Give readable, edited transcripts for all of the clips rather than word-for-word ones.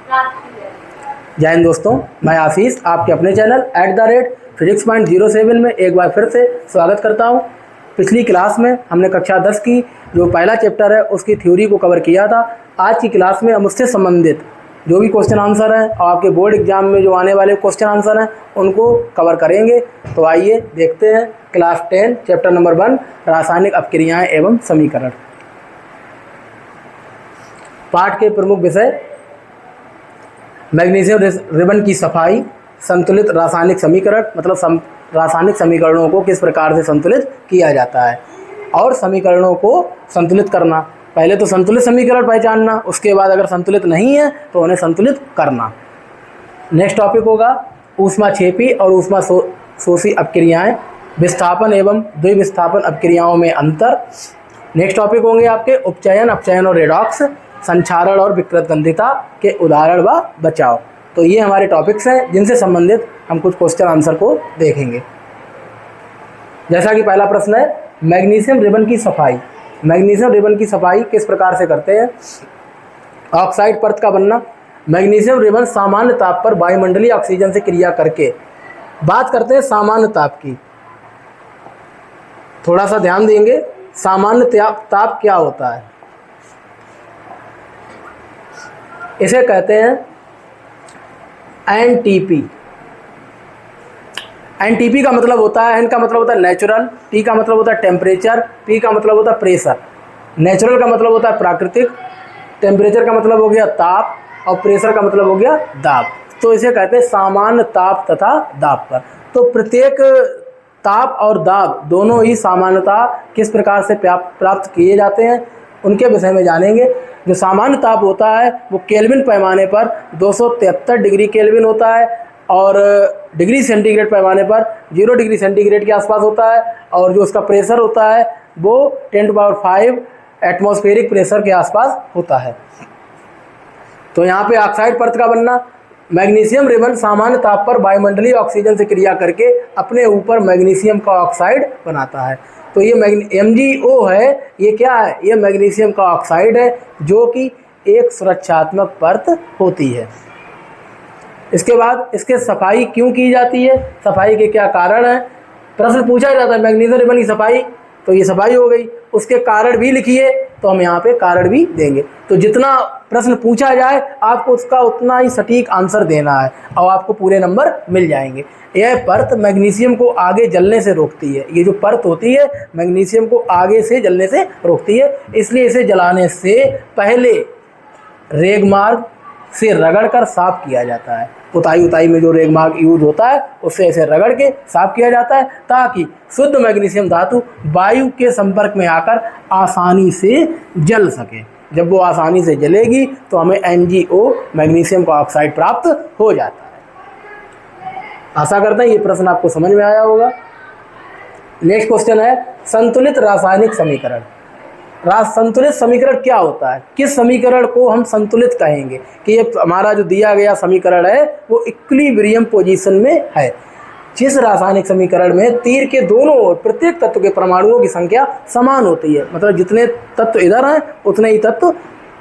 जय हिंद दोस्तों, मैं आशीष आपके अपने चैनल @physics.07 में एक बार फिर से स्वागत करता हूं। पिछली क्लास में हमने कक्षा 10 की जो पहला चैप्टर है उसकी थ्योरी को कवर किया था। आज की क्लास में हम उससे संबंधित जो भी क्वेश्चन आंसर हैं और आपके बोर्ड एग्जाम में जो आने वाले क्वेश्चन आंसर हैं उनको कवर करेंगे। तो आइए देखते हैं क्लास 10 चैप्टर नंबर 1 रासायनिक अपक्रियाएं एवं समीकरण। पाठ के प्रमुख विषय मैग्नीशियम रिबन की सफाई, संतुलित रासायनिक समीकरण मतलब रासायनिक समीकरणों को किस प्रकार से संतुलित किया जाता है और समीकरणों को संतुलित करना। पहले तो संतुलित समीकरण पहचानना, उसके बाद अगर संतुलित नहीं है तो उन्हें संतुलित करना। नेक्स्ट टॉपिक होगा ऊष्माक्षेपी और ऊष्मा शोषी अपक्रियाएं, विस्थापन एवं द्विविस्थापन अपक्रियाओं में अंतर। नेक्स्ट टॉपिक होंगे आपके उपचयन, अपचयन और रेडॉक्स, संक्षारण और विकृतगंधिता के उदाहरण व बचाव। तो ये हमारे टॉपिक्स हैं जिनसे संबंधित हम कुछ क्वेश्चन आंसर को देखेंगे। जैसा कि पहला प्रश्न है मैग्नीशियम रिबन की सफाई। मैग्नीशियम रिबन की सफाई किस प्रकार से करते हैं? ऑक्साइड परत का बनना। मैग्नीशियम रिबन सामान्य ताप पर वायुमंडलीय ऑक्सीजन से क्रिया करके, बात करते हैं सामान्य ताप की, थोड़ा सा ध्यान देंगे। सामान्य ताप क्या होता है? इसे कहते हैं एनटीपी। एनटीपी का मतलब होता है, एन का मतलब होता है नेचुरल, टी का मतलब होता है टेम्परेचर, पी का मतलब होता है प्रेशर। नेचुरल का मतलब होता है प्राकृतिक, टेम्परेचर का मतलब हो गया ताप और प्रेशर का मतलब हो गया दाब। तो इसे कहते हैं सामान्य ताप तथा दाब पर। तो प्रत्येक ताप और दाब दोनों ही सामान्यता किस प्रकार से प्राप्त किए जाते हैं उनके विषय में जानेंगे। जो सामान्य ताप होता है वो केल्विन पैमाने पर 273 डिग्री केल्विन होता है और डिग्री सेंटीग्रेड पैमाने पर 0 डिग्री सेंटीग्रेड के आसपास होता है और जो उसका प्रेशर होता है वो 10⁵ एटमॉस्फेरिक प्रेशर के आसपास होता है। तो यहाँ पे ऑक्साइड परत का बनना। मैग्नीशियम रिबन सामान्य ताप पर वायुमंडलीय ऑक्सीजन से क्रिया करके अपने ऊपर मैग्नीशियम का ऑक्साइड बनाता है। तो ये MgO है, ये क्या है? ये मैग्नीशियम का ऑक्साइड है जो कि एक सुरक्षात्मक परत होती है। इसके बाद इसके सफाई क्यों की जाती है, सफाई के क्या कारण हैं? प्रश्न पूछा जाता है मैग्नीशियम रिबन की सफाई, तो ये सफाई हो गई। उसके कारण भी लिखिए, तो हम यहाँ पे कारण भी देंगे। तो जितना प्रश्न पूछा जाए आपको उसका उतना ही सटीक आंसर देना है और आपको पूरे नंबर मिल जाएंगे। यह परत मैग्नीशियम को आगे जलने से रोकती है। ये जो परत होती है मैग्नीशियम को आगे से जलने से रोकती है, इसलिए इसे जलाने से पहले रेगमार्ग से रगड़कर साफ किया जाता है। पुताई में जो रेगमार्ग यूज होता है उससे ऐसे रगड़ के साफ किया जाता है ताकि शुद्ध मैग्नीशियम धातु वायु के संपर्क में आकर आसानी से जल सके। जब वो आसानी से जलेगी तो हमें MgO मैग्नीशियम का ऑक्साइड प्राप्त हो जाता है। आशा करते हैं ये प्रश्न आपको समझ में आया होगा। नेक्स्ट क्वेश्चन है संतुलित रासायनिक समीकरण। संतुलित समीकरण क्या होता है? किस समीकरण को हम संतुलित कहेंगे कि ये हमारा जो दिया गया समीकरण है वो इक्विलिब्रियम पोजीशन में है। जिस रासायनिक समीकरण में तीर के दोनों ओर प्रत्येक तत्व के परमाणुओं की संख्या समान होती है, मतलब जितने तत्व इधर हैं उतने ही तत्व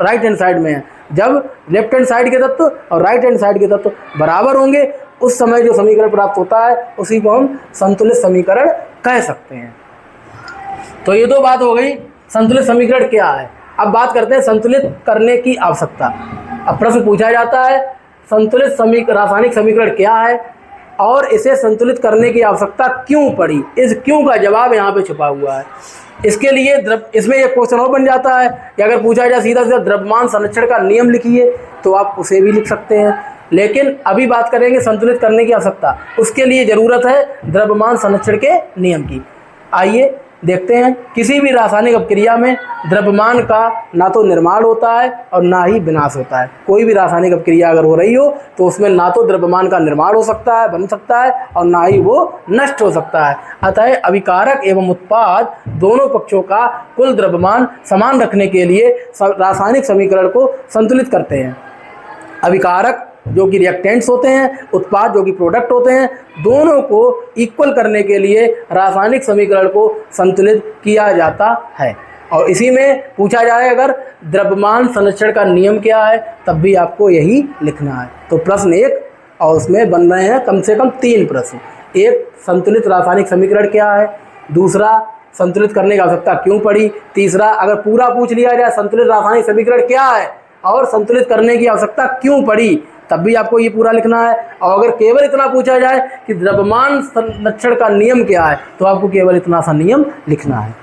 राइट हैंड साइड में हैं। जब लेफ्ट हैंड साइड के तत्व और राइट हैंड साइड के तत्व बराबर होंगे उस समय जो समीकरण प्राप्त होता है उसी को हम संतुलित समीकरण कह सकते हैं। तो ये दो बात हो गई, संतुलित समीकरण क्या है। अब बात करते हैं संतुलित करने की आवश्यकता। अब प्रश्न पूछा जाता है संतुलित रासायनिक समीकरण क्या है और इसे संतुलित करने की आवश्यकता क्यों पड़ी। इस क्यों का जवाब यहाँ पे छुपा हुआ है। इसके लिए इसमें एक क्वेश्चन और बन जाता है कि अगर पूछा जाए सीधा सीधा द्रव्यमान संरक्षण का नियम लिखिए तो आप उसे भी लिख सकते हैं, लेकिन अभी बात करेंगे संतुलित करने की आवश्यकता। उसके लिए ज़रूरत है द्रव्यमान संरक्षण के नियम की। आइए देखते हैं। किसी भी रासायनिक अपक्रिया में द्रव्यमान का ना तो निर्माण होता है और ना ही विनाश होता है। कोई भी रासायनिक अपक्रिया अगर हो रही हो तो उसमें ना तो द्रव्यमान का निर्माण हो सकता है, बन सकता है, और ना ही वो नष्ट हो सकता है। अतः अभिकारक एवं उत्पाद दोनों पक्षों का कुल द्रव्यमान समान रखने के लिए रासायनिक समीकरण को संतुलित करते हैं। अभिकारक जो कि रिएक्टेंट्स होते हैं, उत्पाद जो कि प्रोडक्ट होते हैं, दोनों को इक्वल करने के लिए रासायनिक समीकरण को संतुलित किया जाता है। और इसी में पूछा जाए अगर द्रव्यमान संरक्षण का नियम क्या है, तब भी आपको यही लिखना है। तो प्रश्न 1 और उसमें बन रहे हैं कम से कम 3 प्रश्न। एक, संतुलित रासायनिक समीकरण क्या है, दूसरा, संतुलित करने की आवश्यकता क्यों पड़ी, तीसरा, अगर पूरा पूछ लिया जाए संतुलित रासायनिक समीकरण क्या है और संतुलित करने की आवश्यकता क्यों पड़ी, तब भी आपको ये पूरा लिखना है। और अगर केवल इतना पूछा जाए कि द्रव्यमान संरक्षण का नियम क्या है, तो आपको केवल इतना सा नियम लिखना है।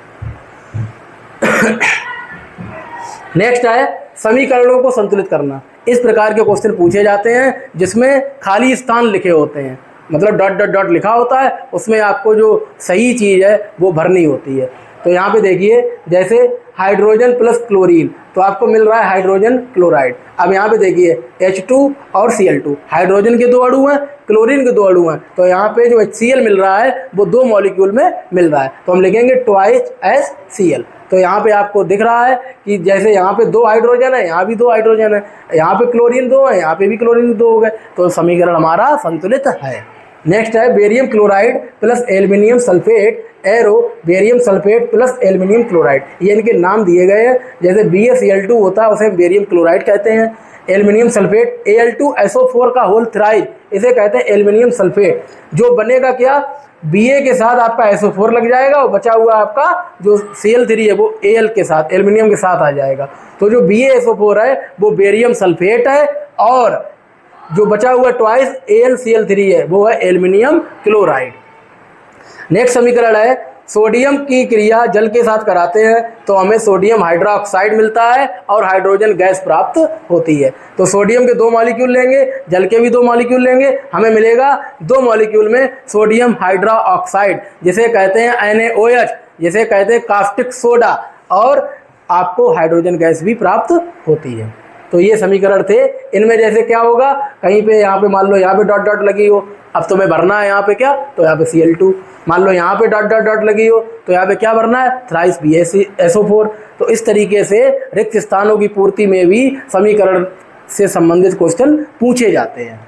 नेक्स्ट है समीकरणों को संतुलित करना। इस प्रकार के क्वेश्चन पूछे जाते हैं जिसमें खाली स्थान लिखे होते हैं, मतलब डॉट डॉट डॉट लिखा होता है, उसमें आपको जो सही चीज़ है वो भरनी होती है। तो यहाँ पे देखिए, जैसे हाइड्रोजन प्लस क्लोरीन, तो आपको मिल रहा है हाइड्रोजन क्लोराइड। अब यहाँ पे देखिए H2 और Cl2, हाइड्रोजन के 2 अणु हैं, क्लोरीन के 2 अणु हैं, तो यहाँ पे जो HCl मिल रहा है वो 2 मॉलिक्यूल में मिल रहा है, तो हम लिखेंगे ट्वाइस HCl। तो यहाँ पे आपको दिख रहा है कि जैसे यहाँ पे 2 हाइड्रोजन है, यहाँ भी 2 हाइड्रोजन है, यहाँ पे क्लोरीन 2 है, यहाँ पे भी क्लोरीन 2 हो गए, तो समीकरण हमारा संतुलित है। नेक्स्ट है barium chloride plus aluminium sulphate arrow barium sulphate plus aluminium chloride, ये इनके नाम दिए गए हैं। जैसे BaCl2 होता है उसे बेरियम क्लोराइड कहते हैं, एल्युमिनियम सल्फेट Al2SO4 का होल थ्राइड, इसे कहते हैं एल्युमिनियम सल्फेट। जो बनेगा क्या, Ba के साथ आपका SO4 लग जाएगा और बचा हुआ आपका जो Cl3 है वो Al के साथ, एल्युमिनियम के साथ आ जाएगा। तो जो BaSO4 है वो बेरियम सल्फेट है और जो बचा हुआ ट्वाइस AlCl3 है वो है एल्युमिनियम क्लोराइड। नेक्स्ट समीकरण है सोडियम की क्रिया जल के साथ कराते हैं तो हमें सोडियम हाइड्रोक्साइड मिलता है और हाइड्रोजन गैस प्राप्त होती है। तो सोडियम के 2 मॉलिक्यूल लेंगे, जल के भी 2 मॉलिक्यूल लेंगे, हमें मिलेगा 2 मॉलिक्यूल में सोडियम हाइड्रोक्साइड, जिसे कहते हैं NaOH, जिसे कहते हैं कास्टिक सोडा, और आपको हाइड्रोजन गैस भी प्राप्त होती है। तो ये समीकरण थे। इनमें जैसे क्या होगा, कहीं पे यहाँ पे मान लो यहाँ पे डॉट डॉट लगी हो, अब तुम्हें भरना है यहाँ पे क्या, तो यहाँ पे Cl2, मान लो यहाँ पे डॉट डॉट डॉट लगी हो तो यहाँ पे क्या भरना है, थ्राइस BaSO4। तो इस तरीके से रिक्त स्थानों की पूर्ति में भी समीकरण से संबंधित क्वेश्चन पूछे जाते हैं।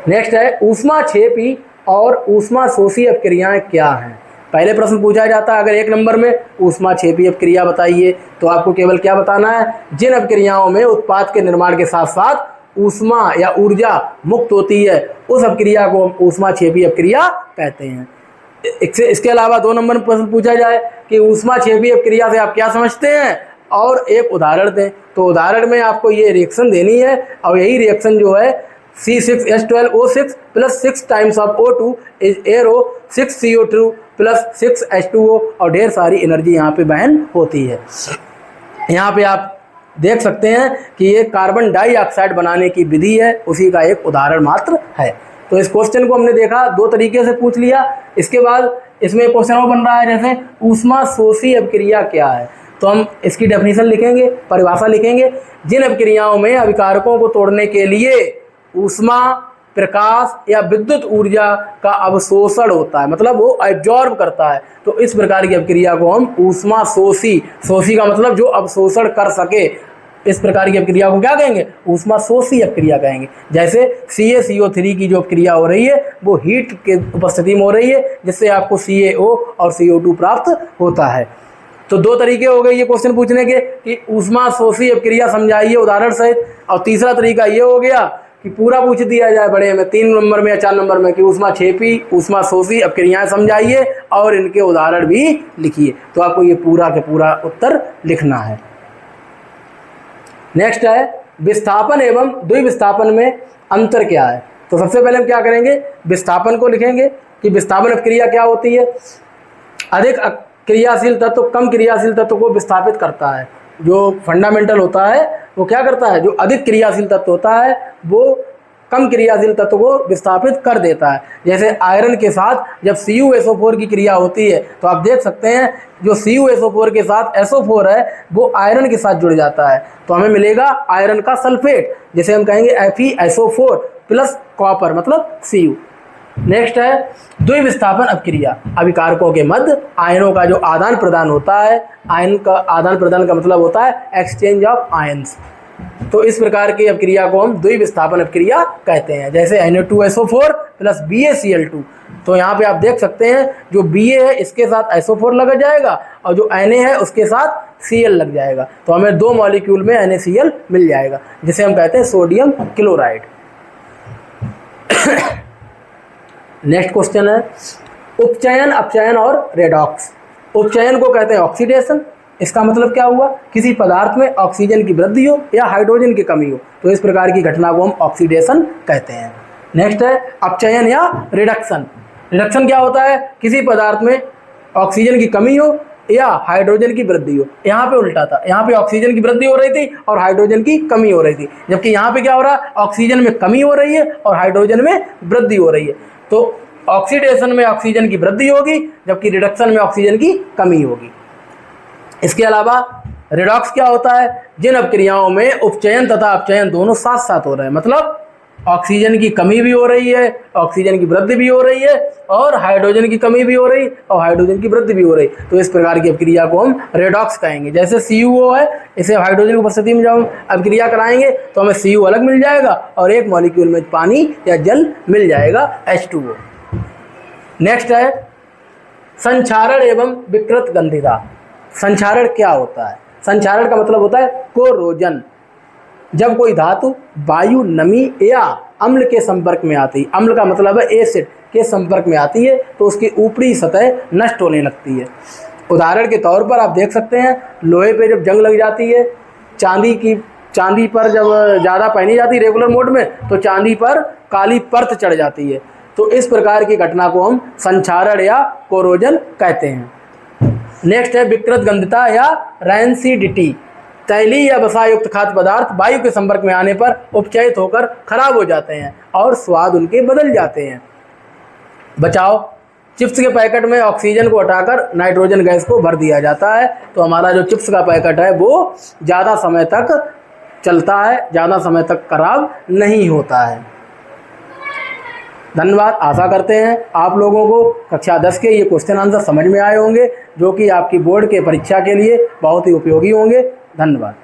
नेक्स्ट है ऊष्माक्षेपी और ऊष्माशोषी अपक्रियाएं क्या हैं। पहले प्रश्न पूछा जाता है अगर 1 नंबर में ऊष्माक्षेपी अपक्रिया बताइए, तो आपको केवल क्या बताना है, जिन अपक्रियाओं में उत्पाद के निर्माण के साथ साथ ऊष्मा या ऊर्जा मुक्त होती है उस अपक्रिया को हम ऊष्माक्षेपी अपक्रिया कहते हैं। इसके अलावा 2 नंबर में प्रश्न पूछा जाए कि ऊष्माक्षेपी अपक्रिया से आप क्या समझते हैं और एक उदाहरण दें, तो उदाहरण में आपको ये रिएक्शन देनी है और यही रिएक्शन जो है C6H12O6 plus 6 times of O2 is arrow 6CO2 plus 6H2O, और ढेर सारी एनर्जी यहाँ पे बहन होती है। यहाँ पे आप देख सकते हैं कि ये कार्बन डाइऑक्साइड बनाने की विधि है, उसी का एक उदाहरण मात्र है। तो इस क्वेश्चन को हमने देखा 2 तरीके से पूछ लिया। इसके बाद इसमें क्वेश्चन और बन रहा है जैसे ऊष्माशोषी अपक्रिया क्या है, तो हम इसकी डेफिनेशन लिखेंगे, परिभाषा लिखेंगे, जिन अपक्रियाओं में अभिकारकों को तोड़ने के लिए ऊष्मा, प्रकाश या विद्युत ऊर्जा का अवशोषण होता है, मतलब वो एब्जॉर्ब करता है, तो इस प्रकार की अपक्रिया को हम ऊष्माशोषी, शोषी का मतलब जो अवशोषण कर सके, इस प्रकार की अपक्रिया को क्या कहेंगे, ऊष्माशोषी अपक्रिया कहेंगे। जैसे CaCO3 की जो अपक्रिया हो रही है वो हीट के उपस्थिति में हो रही है, जिससे आपको CaO और CO2 प्राप्त होता है। तो 2 तरीके हो गए ये क्वेश्चन पूछने के कि ऊष्माशोषी अपक्रिया समझाइए उदाहरण सहित, और तीसरा तरीका ये हो गया कि पूरा पूछ दिया जाए बड़े में 3 नंबर में या 4 नंबर में कि ऊष्माक्षेपी, ऊष्माशोषी अपक्रियाएं समझाइए और इनके उदाहरण भी लिखिए। तो आपको ये पूरा के पूरा उत्तर लिखना है। नेक्स्ट है विस्थापन एवं द्विविस्थापन में अंतर क्या है। तो सबसे पहले हम क्या करेंगे, विस्थापन को लिखेंगे कि विस्थापन अपक्रिया क्या होती है। अधिक क्रियाशील तत्व कम क्रियाशील तत्व को विस्थापित करता है। जो फंडामेंटल होता है वो क्या करता है, जो अधिक क्रियाशील तत्व होता है वो कम क्रियाशील तत्व को विस्थापित कर देता है। जैसे आयरन के साथ जब CuSO4 की क्रिया होती है तो आप देख सकते हैं जो CuSO4 के साथ SO4 है वो आयरन के साथ जुड़ जाता है, तो हमें मिलेगा आयरन का सल्फेट, जिसे हम कहेंगे FeSO4 प्लस कॉपर मतलब Cu। नेक्स्ट है द्विविस्थापन अपक्रिया, अभिकारकों के मध्य आयनों का जो आदान प्रदान होता है, आयन का आदान प्रदान का मतलब होता है एक्सचेंज ऑफ आयन्स। तो इस प्रकार की अपक्रिया को हम द्विविस्थापन अपक्रिया कहते हैं। जैसे Na2SO4 प्लस BaCl2, तो यहाँ पे आप देख सकते हैं जो Ba है इसके साथ SO4 लग जाएगा और जो Na है उसके साथ Cl लग जाएगा, तो हमें 2 मॉलिक्यूल में NaCl मिल जाएगा, जिसे हम कहते हैं सोडियम क्लोराइड। नेक्स्ट क्वेश्चन है उपचयन, अपचयन और रेडॉक्स। उपचयन को कहते हैं ऑक्सीडेशन। इसका मतलब क्या हुआ, किसी पदार्थ में ऑक्सीजन की वृद्धि हो या हाइड्रोजन की कमी हो, तो इस प्रकार की घटना को हम ऑक्सीडेशन कहते हैं। नेक्स्ट है अपचयन या रिडक्शन। रिडक्शन क्या होता है, किसी पदार्थ में ऑक्सीजन की कमी हो या हाइड्रोजन की वृद्धि हो। यहाँ पे उल्टा था, यहाँ पे ऑक्सीजन की वृद्धि हो रही थी और हाइड्रोजन की कमी हो रही थी, जबकि यहाँ पे क्या हो रहा है, ऑक्सीजन में कमी हो रही है और हाइड्रोजन में वृद्धि हो रही है। तो ऑक्सीडेशन में ऑक्सीजन की वृद्धि होगी जबकि रिडक्शन में ऑक्सीजन की कमी होगी। इसके अलावा रिडॉक्स क्या होता है, जिन अपक्रियाओं में उपचयन तथा अपचयन दोनों साथ साथ हो रहे हैं, मतलब ऑक्सीजन की कमी भी हो रही है, ऑक्सीजन की वृद्धि भी हो रही है और हाइड्रोजन की कमी भी हो रही और हाइड्रोजन की वृद्धि भी हो रही, तो इस प्रकार की अपक्रिया को हम रेडॉक्स कहेंगे। जैसे CuO है, इसे हाइड्रोजन की उपस्थिति में जब हम अपक्रिया कराएंगे तो हमें Cu अलग मिल जाएगा और एक मॉलिक्यूल में पानी या जल मिल जाएगा H2O। नेक्स्ट है संक्षारण एवं विकृत गंधिता। संक्षारण क्या होता है, संक्षारण का मतलब होता है कोरोजन। जब कोई धातु वायु, नमी या अम्ल के संपर्क में आती है, अम्ल का मतलब है एसिड के संपर्क में आती है, तो उसकी ऊपरी सतह नष्ट होने लगती है। उदाहरण के तौर पर आप देख सकते हैं लोहे पे जब जंग लग जाती है, चांदी पर जब ज़्यादा पहनी जाती है रेगुलर मोड में, तो चांदी पर काली परत चढ़ जाती है, तो इस प्रकार की घटना को हम संक्षारण या कोरोजन कहते हैं। नेक्स्ट है विकृत गंधता या रैंसिडिटी। तैलीय या वसायुक्त खाद्य पदार्थ वायु के संपर्क में आने पर उपचयित होकर खराब हो जाते हैं और स्वाद उनके बदल जाते हैं। बचाव, चिप्स के पैकेट में ऑक्सीजन को हटाकर नाइट्रोजन गैस को भर दिया जाता है, तो हमारा जो चिप्स का पैकेट है वो ज़्यादा समय तक चलता है, ज़्यादा समय तक खराब नहीं होता है। धन्यवाद। आशा करते हैं आप लोगों को कक्षा 10 के ये क्वेश्चन आंसर समझ में आए होंगे, जो कि आपकी बोर्ड के परीक्षा के लिए बहुत ही उपयोगी होंगे। धन्यवाद।